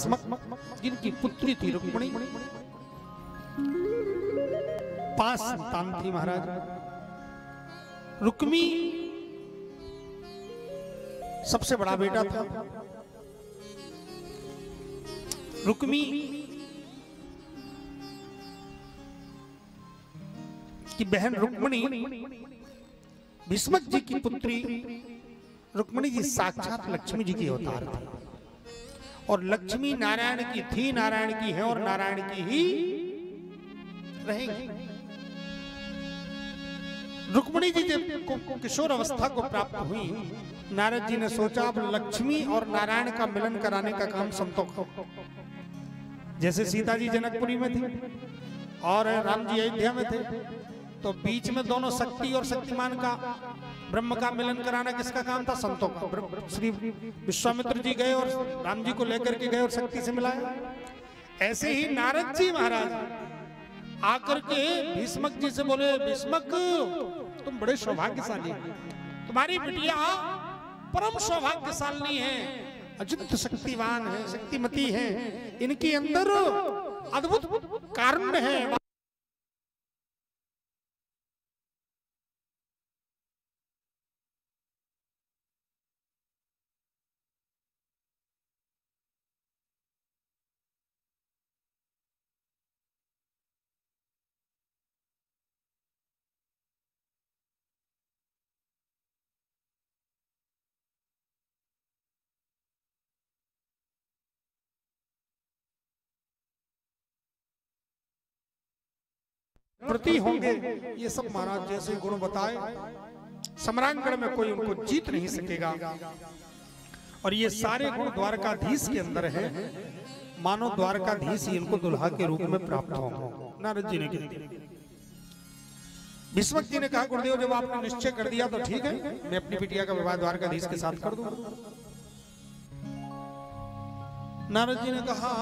भीष्मक जिनकी पुत्री थी रुक्मिणी, 5 संतान थी महाराज। रुक्मी सबसे बड़ा बेटा था। रुक्मी की बहन रुक्मिणी भीष्मक जी की पुत्री रुक्मिणी जी साक्षात लक्ष्मी जी की अवतार थी, और लक्ष्मी नारायण की थी, नारायण की है और नारायण की ही रहेगी। रुक्मिणी जी जब किशोर अवस्था को प्राप्त हुई, नारद जी ने सोचा अब लक्ष्मी और नारायण का मिलन कराने का काम संतों को, जैसे सीता जी जनकपुरी में थी और राम जी अयोध्या में थे, तो बीच में दोनों शक्ति और शक्तिमान का, ब्रह्म का मिलन कराना किसका काम था? संतों का। श्री विश्वामित्र जी गए और राम जी को लेकर के गए और शक्ति से मिलाया। ऐसे ही नारद जी महाराज आकर के भीष्मक जी से बोले, भीष्मक तुम बड़े सौभाग्यशाली, तुम्हारी बिटिया परम सौभाग्यशाली है, अजित शक्तिवान है, शक्तिमती है, इनके अंदर अद्भुत कारण है। प्रति होंगे ये सब महाराज जैसे गुण बताए, सम्रांगण में कोई उनको जीत नहीं सकेगा। और ये सारे गुण द्वारकाधीश के अंदर है, मानो द्वारकाधीश ही इनको दुल्हा के रूप में प्राप्त होंगे। नारद जी ने कह दिया। भीष्मक जी ने कहा, गुरुदेव जब आपने निश्चय कर दिया तो ठीक है, मैं अपनी बिटिया का विवाह द्वारकाधीश के साथ कर दूं। नारद जी ने कहा,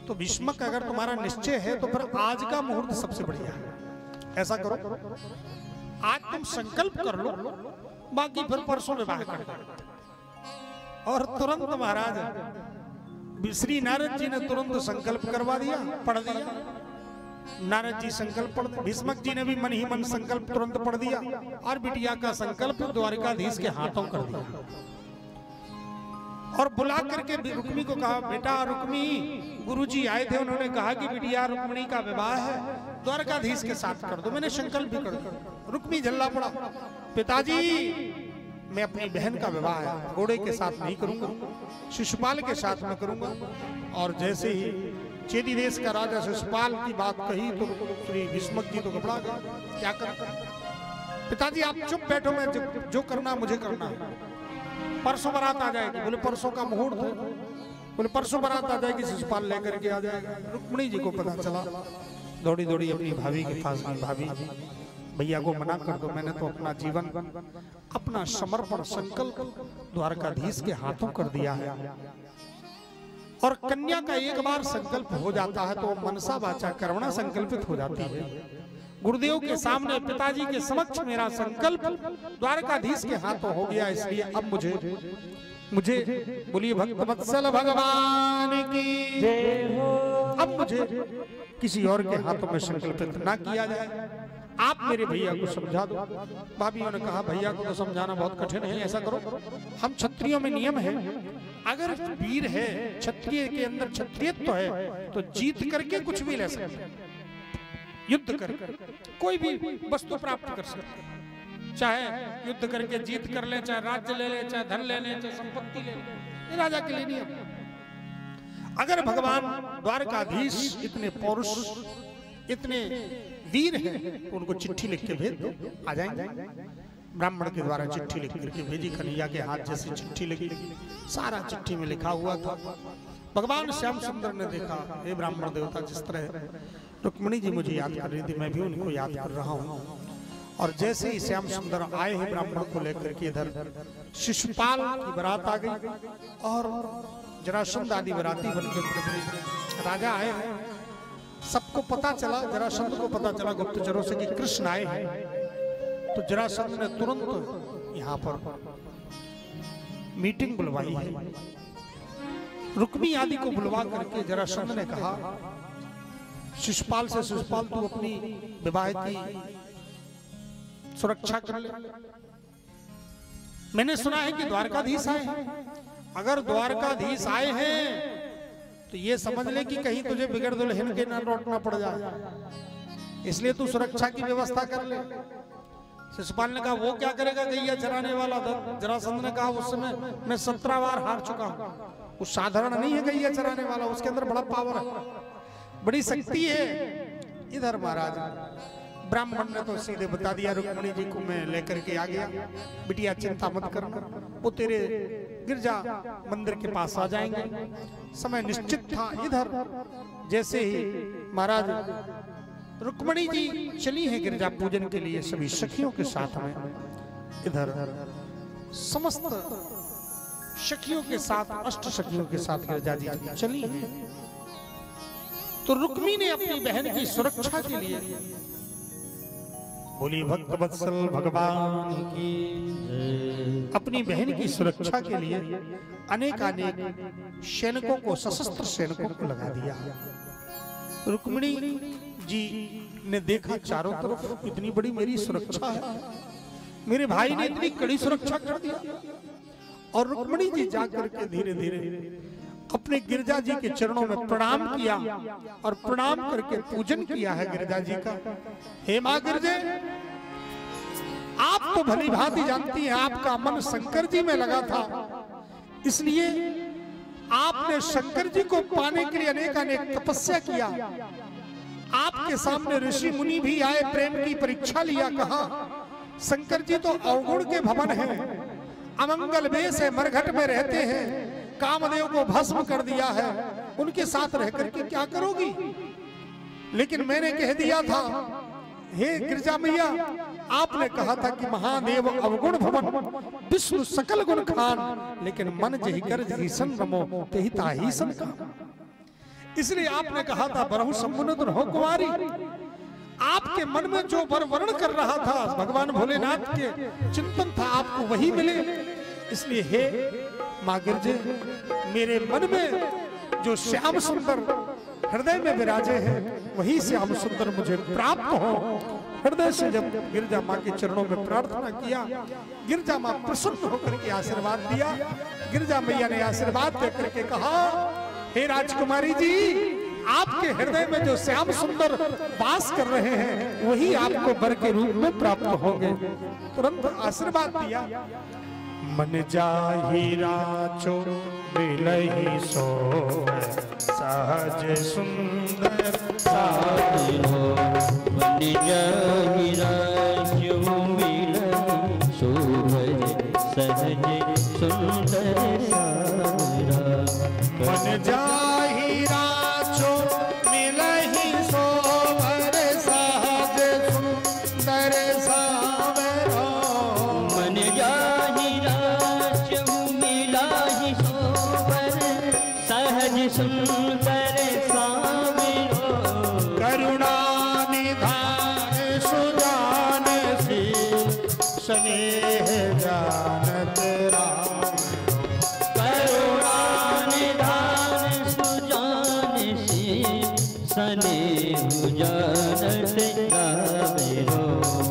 तो भीष्मक अगर तुम्हारा निश्चय है तो फिर आज का मुहूर्त सबसे बढ़िया है। ऐसा करो, आज तुम संकल्प कर लो, बाकी फिर परसों विवाह कर दो। और तुरंत महाराज श्री नारद जी ने तुरंत संकल्प करवा दिया, पढ़ दिया। नारद जी संकल्प पढ़, भीष्मक जी ने भी मन ही मन संकल्प तुरंत पढ़ दिया और बिटिया का संकल्प द्वारकाधीश के हाथों कर दिया। और बुला करके रुक्मी को कहा, बेटा रुक्मी, गुरुजी आए थे, उन्होंने कहा कि बिटिया रुक्मिणी का विवाह है, द्वारकाधीश के साथ कर दो। मैंने संकल्प भी कर दिया। रुक्मी झल्ला पड़ा, पिताजी मैं अपनी बहन का विवाह घोड़े के साथ नहीं करूंगा, शिशुपाल के साथ में करूंगा। और जैसे ही चेदी देश का राजा शिशुपाल की बात कही तो श्री भीष्मक जी तो घबरा गए, क्या कर? पिताजी आप चुप बैठो, मैं जो करना मुझे करना है। परसों बारात आ जाएगी। बोले परसों का मुहूर्त है। बोले परसों बारात आ जाएगी, शिशुपाल लेकर के आ जाएगा। रुक्मिणी जी को पता चला, दौड़ी दौड़ी अपनी भाभी के पास गई। भाभी भैया को मना कर दो, मैंने तो अपना जीवन, अपना समर्पण संकल्प द्वारकाधीश के हाथों कर दिया है। और कन्या का एक बार संकल्प हो जाता है तो मनसा वाचा कर्मणा संकल्पित हो जाती है। गुरुदेव के सामने, पिताजी के समक्ष मेरा संकल्प द्वारकाधीश के हाथों हो गया, इसलिए अब मुझे बोलिए भक्तवत्सल भगवान की जय हो। अब मुझे किसी और के हाथों में संकल्पित ना किया जाए, आप मेरे भैया को समझा दो। भाभीओं ने कहा, भैया को तो समझाना बहुत कठिन है, ऐसा करो, हम क्षत्रियों में नियम है, अगर वीर है, क्षत्रिय के अंदर क्षत्रियत्व है, तो जीत करके कुछ भी ले सकते हैं, युद्ध कर कोई भी वस्तु प्राप्त कर सकते हैं, चाहे युद्ध करके जीत कर ले, चाहे राज्य ले ले, चाहे धन ले ले, चाहे संपत्ति ले ले, ये राजा के लिए नियम। अगर भगवान द्वारकाधीश इतने पौरुष, इतने वीर हैं, तो उनको चिट्ठी लिख के भेज दो, आ जाएंगे। ब्राह्मण के द्वारा चिट्ठी लिख करके भेजी, कन्हैया के हाथ जैसी चिट्ठी लिखी, सारा चिट्ठी में लिखा हुआ था। भगवान श्याम सुंदर ने देखा, हे ब्राह्मण देवता, जिस तरह रुक्मिणी जी मुझे याद कर रही थी, मैं भी उनको याद कर रहा हूँ। और जैसे ही श्याम सुंदर आए हैं ब्राह्मण को लेकर के इधर, शिशुपाल की बारात आ गई और जरासंध आदि बाराती बनकर राजा आए हैं। सबको पता चला, जरासंध को पता चला गुप्तचरों से कि कृष्ण आए हैं, तो जरासंध ने तुरंत यहाँ पर मीटिंग बुलवाई है। रुक्मी आदि को बुलवा करके जरासंध ने कहा, शिशुपाल से, शिशुपाल तू अपनी विवाहित की सुरक्षा कर ले। मैंने सुना है कि द्वारकाधीश आए हैं, अगर द्वारकाधीश आए हैं तो ये समझ ले कि कहीं तुझे बिगड़ दुल्हन के ना लौटना पड़ जाए, इसलिए तू सुरक्षा की व्यवस्था कर ले। शिशुपाल ने कहा वो क्या करेगा गैया चराने वाला। जरासंध ने कहा उस समय मैं 17 बार हार चुका हूं, वो साधारण नहीं है गैया चराने वाला, उसके अंदर बड़ा पावर है, बड़ी शक्ति है। इधर महाराज ब्राह्मण ने तो सीधे बता दिया, रुक्मिणी जी को मैं लेकर के आ गया, बिटिया चिंता मत करना, वो तेरे गिरजा मंदिर के पास आ जाएंगे। समय निश्चित था। इधर जैसे ही महाराज रुक्मिणी जी चली है गिरजा पूजन के लिए सभी सखियों के साथ में, इधर समस्त सखियों के साथ, अष्ट सखियों के साथ गिरजा जी चली है। तो रुक्मी ने अपनी बहन की सुरक्षा के लिए, बोली भक्त वत्सल भगवान की, अपनी बहन की सुरक्षा के लिए अनेकानेक सैनिकों को, सशस्त्र सैनिकों को लगा दिया। रुक्मिणी जी ने देखा चारों तरफ इतनी बड़ी मेरी सुरक्षा है, मेरे भाई ने इतनी कड़ी सुरक्षा कर दिया। और रुक्मिणी जी जाकर के धीरे धीरे अपने गिरजा जी के चरणों में प्रणाम किया और प्रणाम करके पूजन किया है गिरजा जी का। हे मां गिरजे, आप तो भली भांति जानती हैं आपका मन शंकर जी में लगा था, इसलिए आपने शंकर जी को पाने के लिए अनेकानेक तपस्या किया। आपके सामने ऋषि मुनि भी आए, प्रेम की परीक्षा लिया, कहा शंकर जी तो अवगुण के भवन हैं, अमंगल वेश है, मरघट में रहते हैं, कामदेव को भस्म कर दिया है, उनके साथ रह करके क्या करोगी। लेकिन मैंने कह दिया था, हे गिरजा मैया, आपने कहा था कि महादेव अवगुण भवन, विष्णु सकल गुण खान, लेकिन मन जहि कर जहिसन रमो तेहि ताहि सन का। इसलिए आपने कहा था बरहु समुद्र हो कुंवारी। आपके मन में जो वर वर्ण कर रहा था भगवान भोलेनाथ के चिंतन था, आपको वही मिले। इसलिए हे मां गिरजे, मेरे मन में जो श्याम सुंदर हृदय में विराजे हैं वही श्याम सुंदर मुझे प्राप्त हो। हृदय से जब गिरजा मां के चरणों में प्रार्थना किया, गिरजा मां प्रसन्न होकर के आशीर्वाद दिया। गिरजा मैया ने आशीर्वाद देकर के कहा, हे राजकुमारी जी, आपके हृदय में जो श्याम सुंदर वास कर रहे हैं वही आपको वर के रूप में प्राप्त होंगे। तुरंत आशीर्वाद दिया। मन जाहि राचो मिलहि सो सहज सुंदर साहिलो। मन जाहि राचो मिलहि सो सहज सुंदर साहिलो। मन जाहि राचो मिलहि सो सहज सुंदर साहिलो। मन सुंदर सामिलो। करुणा निधान सुजान से स्नेह जानत राम। करुणा निधान सुजान से स्नेह जानत राम।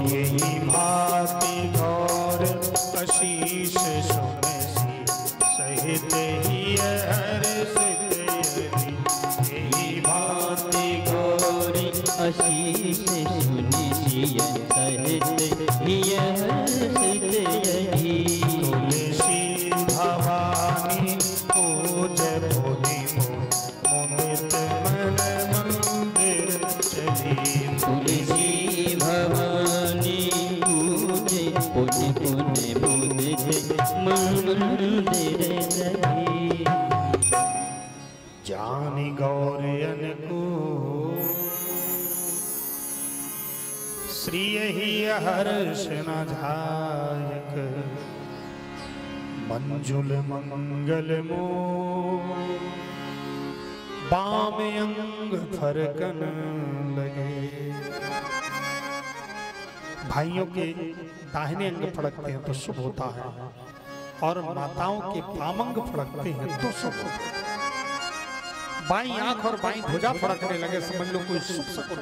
यही भांति गौर आशीष सुनसी सहित ही आशीष सुनि जिय सहित हिय हर्षित यही। तुलसी भवानी पूज पुनि मुदित मन मंदिर चली। तुलसी भवानी पूज पुनि मुदित मंदिर चली। जानि गौरयन को श्री ही हर्ष न झायक। मंजुल मंगल मो बाम अंग फरकन लगे। भाइयों के दाहिने अंग फड़कते हैं तो शुभ होता है, और माताओं के बाम अंग फड़कते हैं तो शुभ होता है। बाईं आंख और बाईं भुजा फड़कने लगे, समझ लो कोई शुभ शकुन।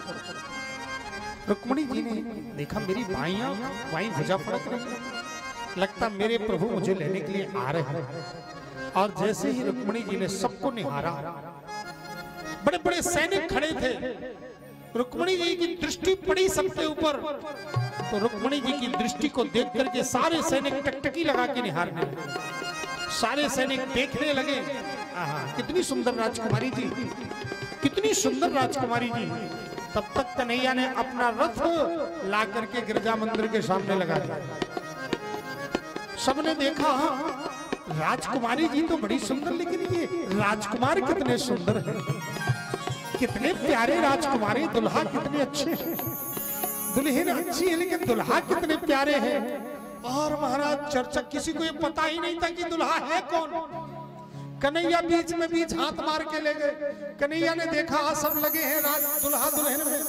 रुक्मिणी जी ने देखा मेरी बाईं आंख बाईं भुजा फड़क रही है, लगता मेरे प्रभु मुझे लेने के लिए आ रहे हैं। और जैसे ही रुक्मिणी जी ने सबको निहारा, बड़े बड़े सैनिक खड़े थे, रुक्मिणी जी की दृष्टि पड़ी सबके ऊपर, तो रुक्मिणी जी की दृष्टि को देख करके सारे सैनिक टकटकी लगा के निहारने लगे। सारे सैनिक देखने लगे, आहा कितनी सुंदर राजकुमारी जी, कितनी सुंदर राजकुमारी जी। तब तक कन्हैया ने अपना रथ ला करके गिरजा मंदिर के सामने लगा दिया। सबने देखा राजकुमारी जी तो बड़ी सुंदर, लेकिन ये राजकुमार कितने सुंदर हैं, कितने प्यारे राजकुमारी, दुल्हा कितने अच्छे हैं, दुल्हन अच्छी है लेकिन दुल्हा कितने प्यारे हैं। और महाराज चर्चा, किसी को ये पता ही नहीं था कि दुल्हा है कौन। कन्हैया बीच में बीच हाथ मार के ले गए। कन्हैया ने देखा सब लगे हैं दुल्हा दुल्हन में,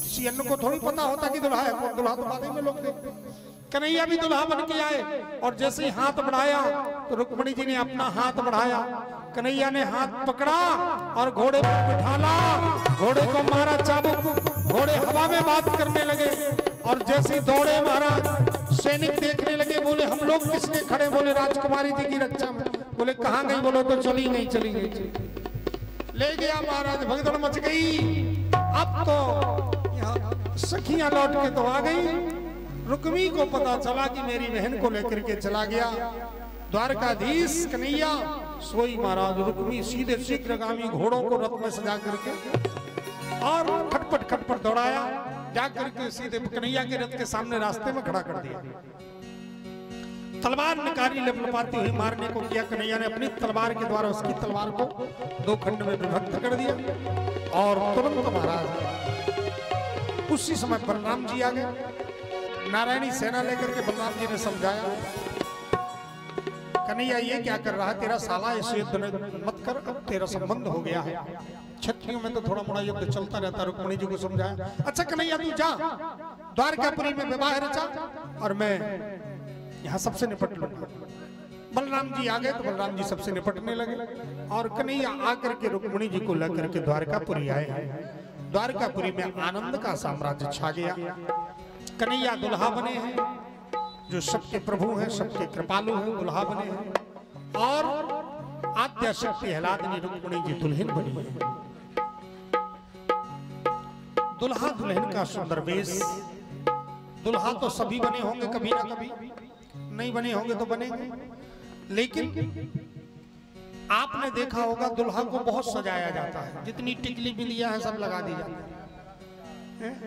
किसी अन्य को थोड़ी पता होता कि दुल्हा है कौन, दुल्हा तो बाद में लोग देखते। कन्हैया भी दुल्हा बन के आए और जैसे ही हाथ बढ़ाया तो रुक्मिणी जी ने अपना हाथ बढ़ाया, कन्हैया ने हाथ पकड़ा और घोड़े पर बिठाला, घोड़े को मारा चाबुक, घोड़े हवा में बात करने लगे। और जैसे दौड़े महाराज, सैनिक देखने लगे, बोले हम लोग किसने खड़े, बोले राजकुमारी जी की रक्षा में। बोले कहाँ गई, बोलो तो चली नहीं, चली गई, ले गया महाराज, भगदड़ मच गई। अब तो सखियां लौट के तो आ गई। रुक्मी को पता चला कि मेरी बहन को लेकर के चला गया। द्वारकाधीश कन्हैया सोई महाराज, रुक्मी सीधे शीघ्रगामी घोड़ों को रथ में सजा करके और खटपट खटपट दौड़ाया, जाकर के सीधे कन्हैया के रथ के सामने रास्ते में खड़ा कर दिया। तलवार निकाली, लपलपाती हुई मारने को किया। कन्हैया ने अपनी तलवार के द्वारा उसकी तलवार को दो खंड में विभक्त कर दिया। और तुरंत महाराज उसी समय बलराम जी आ गए। नारायणी सेना लेकर के बलराम जी ने समझाया, कन्हैया ये क्या कर रहा है, तेरा साला ऐसे युद्ध मत कर, अब तेरा संबंध हो गया है। क्षत्रियों में तो थोड़ा मोड़ा युद्ध चलता रहता। रुक्मिणी जी को समझाया, अच्छा कन्हैया तू जा, द्वारकापुरी में विवाह रचा और मैं यहाँ सबसे निपट लूंगा। बलराम जी आ गए तो बलराम जी सबसे निपटने लगे और कन्हैया आकर के रुक्मिणी जी को लेकर के द्वारकापुरी आए। द्वारकापुरी में आनंद का साम्राज्य छा गया। कन्हैया दुल्हा बने हैं, जो सबके प्रभु हैं, सबके कृपालु हैं, दुल्हा बने हैं। और आद्या शक्ति हलादनी रुक्मिणी जी दुल्हन बनी है। दुल्हा दुल्हन का सुंदर वेश। दुल्हा तो सभी बने होंगे कभी ना कभी, नहीं बने होंगे तो बनेंगे, लेकिन आपने देखा होगा दुल्हा को बहुत सजाया जाता है। जितनी टिकली बिंदियां हैं सब लगा दी जाती है।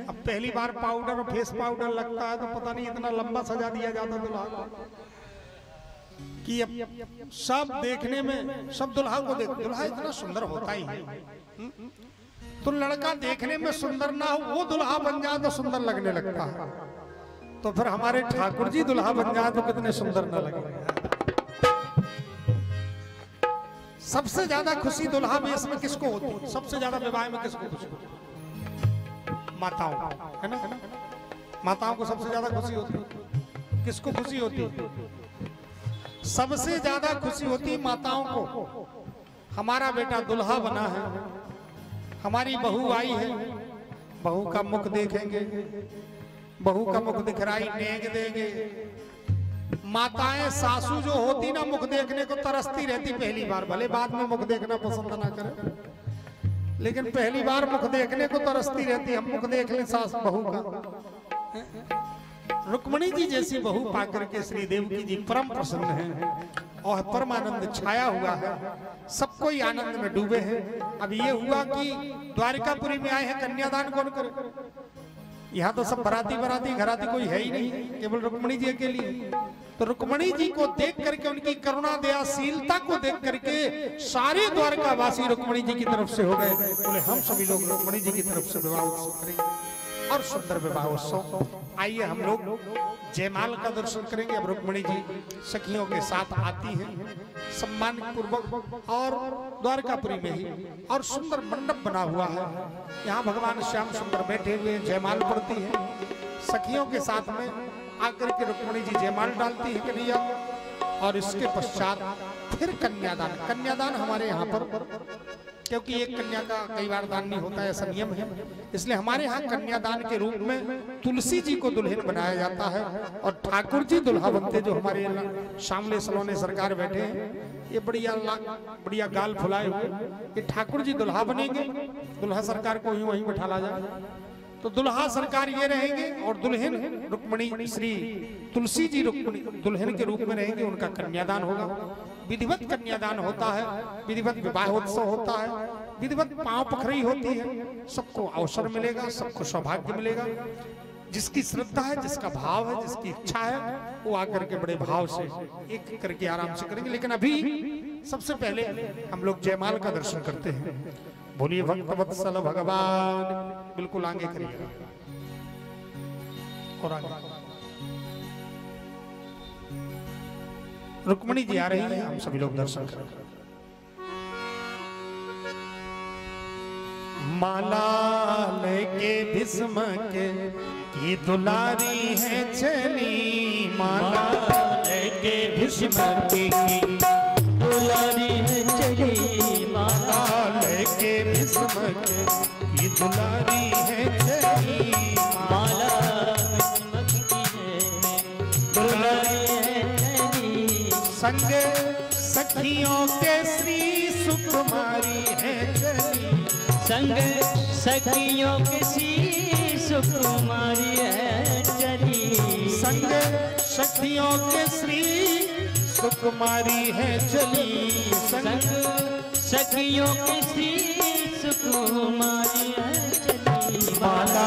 अब पहली बार पाउडर और फेस पाउडर लगता है तो पता नहीं इतना लंबा सजा दिया जाता दुल्हा को कि अब सब देखने में, सब दुल्हा को देख, दुल्हा इतना सुंदर होता ही है। तो लड़का देखने में सुंदर ना हो, वो दुल्हा बन जाए तो सुंदर लगने लगता है। तो फिर हमारे ठाकुर जी दुल्हा बन जाए तो कितने सुंदर ना लगे। सबसे ज्यादा खुशी दुल्हा वेश में किसको होती है? सबसे ज्यादा विवाह में किसको खुशी होती है? माताओं, है ना? माताओं को सबसे ज्यादा खुशी होती है। किसको खुशी होती है? सबसे ज्यादा खुशी होती है माताओं को। हमारा बेटा दुल्हा बना है, हमारी बहू आई है, बहू का मुख देखेंगे, बहू का मुख दिखराई नेक देंगे। माताएं सासू जो होती ना, मुख देखने को तरसती रहती पहली बार, भले बाद में मुख देखना पसंद ना करे, लेकिन पहली बार मुख देखने को तरसती रहती। हम मुख देख लें सास बहू का। रुक्मिणी जी जैसी बहू पाकर के श्री देवकी जी परम प्रसन्न हैं और परमानंद छाया हुआ है। सब कोई आनंद में डूबे हैं। अब ये हुआ कि द्वारकापुरी में आए हैं, कन्यादान कौन करे? यहाँ तो सब बराती बराती घराती कोई है ही नहीं, केवल रुक्मिणी जी के लिए। तो रुक्मिणी जी को देख करके, उनकी करुणा दयाशीलता को देख करके सारे द्वारकावासी रुक्मिणी जी की तरफ से हो गए। बोले हम सभी लोग रुक्मिणी जी की तरफ से विवाह उत्सव करेंगे और सुंदर विवाह उत्सव। आइए हम लोग जयमाल का दर्शन करेंगे। अब रुक्मिणी जी सखियों के साथ आती हैं सम्मान पूर्वक और द्वारकापुरी में ही, और सुंदर मंडप बना हुआ है। यहाँ भगवान श्याम सुंदर बैठे हुए, जयमाल पड़ती है। सखियों के साथ में आकर के रुक्मिणी जी जयमाल डालती है कन्हैया, और इसके पश्चात फिर कन्यादान। कन्यादान हमारे यहाँ पर क्योंकि एक कन्या का कई बार दान नहीं होता है, ऐसा नियम है। इसलिए हमारे यहाँ कन्यादान के रूप में तुलसी जी को दुल्हन बनाया जाता है और ठाकुर जी दुल्हा बनते। जो हमारे सामने सलोने सरकार बैठे हैं, ये बढ़िया गाल फुलाए हुए, ये ठाकुर जी दुल्हा बनेंगे, दुल्हा सरकार को ही वहीं बैठा ला जाए। तो दुल्हा सरकार ये रहेंगे और दुल्हन रुक्मणी श्री तुलसी जी रुक्मणी दुल्हन के रूप में रहेंगे। उनका कन्यादान होगा, विधिवत कन्यादान होता है, विधिवत विवाहोत्सव होता है, विधिवत पांव पखरी होती है। सबको अवसर मिलेगा, सबको सौभाग्य मिलेगा। जिसकी श्रद्धा है, जिसका भाव है, जिसकी इच्छा है, वो आकर के बड़े भाव से एक करके आराम से करेंगे। लेकिन अभी सबसे पहले हम लोग जयमाल का दर्शन करते हैं। बोलिए भक्त वत्सल भगवान, बिल्कुल आगे करिएगा और आगे। रुक्मणी जी आ रही है, हम सभी लोग दर्शन करें। माला लेके भीष्म के की दुलारी है चली, माला लेके भीष्म की दुलारी है चली, माला लेके भीष्म के की दुलारी है चली, माला भीष्म की दुलारी है चली, संग सखियों के श्री सुकुमारी है चली, संग सखियों के श्री सुकुमारी है चली, संग सखियों के श्री सुकुमारी है चली, संग सखियों के श्री सुकुमारी है चली, माला